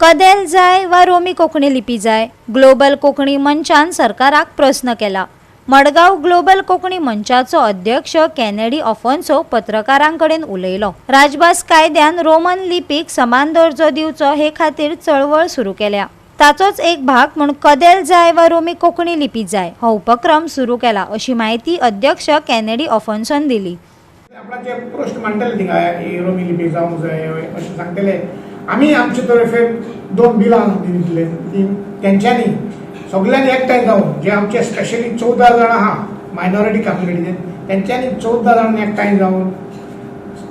कदेल जाय वा रोमी कोंकणी लिपी जाय? ग्लोबल कोंकणी मंचान सरकाराक प्रश्न केला। मडगांव ग्लोबल कोंकणी मंचाचो अध्यक्ष केनेडी ऑफोन्सो पत्रकारांकडेन उलयलो। राजभास कायद्यान रोमन लिपीक समान दर्जो दिवचो हे खातीर चळवळ सुरू केल्या। ताचोच एक भाग म्हूण कदेल जाय वा रोमी कोंकणी लिपी जाय हो उपक्रम सुरू केला, अशी माहिती अध्यक्ष केनेडी ऑफोन्सोन दिली। आपण जे प्रश्न मांडले थिंगा रोमी लिपी जावंक जाय अशें सांगतले। आमी आमचे तर्फे 2 बिलां दिले तेंच्यांनी सगळ्यांनी एकठांय जावन जे आमचे स्पेशली 14 जाण आहा मायनॉरिटी कम्युनिटीचे तेंच्यांनी 14 जाण एकठांय जावन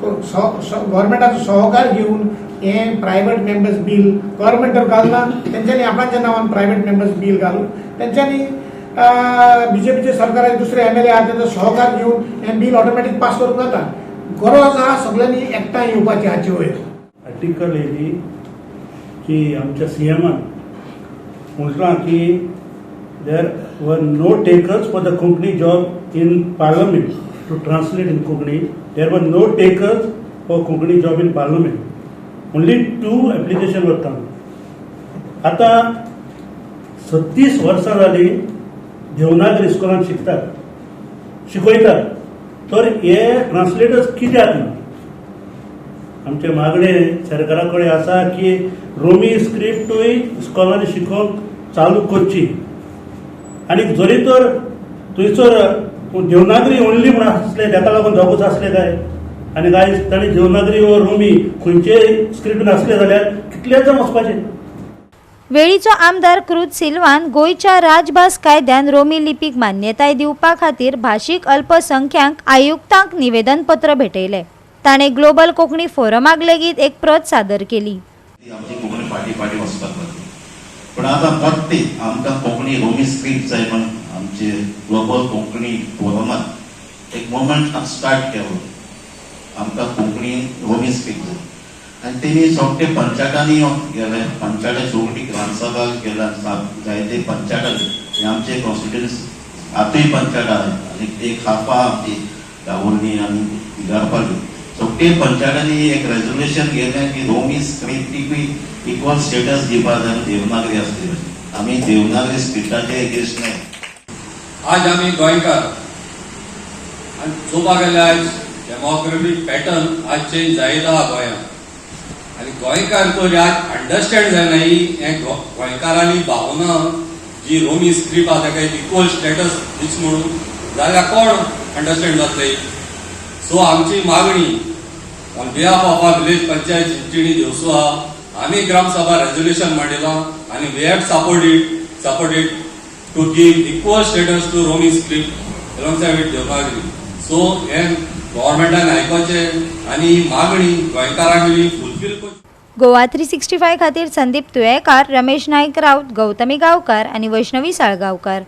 गव्हर्मेंटाचो सहकार घेवन हे प्रायवेट मेंबर्स बिल गव्हर्मेंटान घालना तेंच्यांनी आपणाच्या नांवान प्रायवेट मेंबर्स बिल घालून तेंच्यांनी बीजेपीचे सरकाराचे दुसरे एमएलए आहा तेंचो सहकार घेवन हे बिल ऑटोमॅटीक पास करूंक जाता। गरज आहा सगळ्यांनी एकठांय येवपाची हाचे वयर। आर्टिकल येयली की आमच्या सीएमान म्हटलां की there were no takers for the Konkani job in parliament to translate in Konkani. There were no takers for Konkani job in parliament. Only 2 application were काम। आता 36 वर्सां जाली देवनागरी स्कुलान शिकयतात, तर हे ट्रान्सलेटर्स कित्याक ना? आमचे मागणे सरकारा कडेन आसा की रोमी स्क्रिप्टूय स्कुलांनी शिकोवप चालू करची आनी जरी तर थंयसर देवनागरी ओनली म्हूण आसले ताका लागून दोगूच आसले काय आनी काय तांणी देवनागरी वा रोमी खंयचेय स्क्रिप्ट नासले जाल्यार कितलेच जाण वचपाचे। वेळीचो आमदार क्रुज सिल्वान गोयच्या राजभास कायद्यान रोमी लिपीक मान्यताय दिवपा खातीर भाशीक अल्पसंख्यांक आयुक्तांक निवेदन पत्र भेटयले। ताणे ग्लोबल कोंकणी फोरमाक लेगीत एक प्रत सादर केली। आमची कोंकणी पाटी वचपाक लागली, पण आतां परत आमकां कोंकणी रोमी स्क्रिप्ट जाय म्हण आमचे ग्लोबल कोंकणी फोरमात एक मुवमेंट स्टार्ट केलो। आमकां कोंकणी रोमी स्क्रिप्ट जाय आनी तेणी सोगटे पंचायतांनी गेले, पंचायत चौकटी ग्रामसभा गेल्या, जायते पंचायत आमचे कॉन्स्टिट्युएन्सी आतांय पंचायत आहा आनी एक खापा आमची दावोर्णी आनी गारपाली सोगटे पंचायतांनी एक रेजोल्युशन घेतलें की रोमी स्क्रिप्टीक इक्वल स्टेटस दिवपा जाय देवनागरी आसली। आमी देवनागरी स्क्रिप्टाचे एगेन्स्ट नाय। आज आमी गोंयकार आनी चोवपाक गेल्यार आज डेमोग्राफीक पॅटर्न आज चेंज जायत आहा गोंयांत आनी गोंयकार तर आज अंडरस्टँड जायना ही हे गोंयकारांनी भावना जी रोमी स्क्रिप्ट आहा ताका इक्वल स्टेटस दिस म्हणून जाल्यार कोण अंडरस्टँड जातले। सो आमची मागणी on behalf of our village panchayat Chinchani देवसुआ आमी ग्रामसभा रेजोल्युशन मांडिलां आनी we have supported to give equal status to Romi script alongside with Devanagari. So हे गव्हर्मेंटान आयकपाचें आनी मागणी गोंयकारांनी फुलफील करची। गोवा 365 खातीर संदीप तुयेकार, रमेश नाईक राऊत, गौतमी गांवकार आनी वैष्णवी साळगांवकार।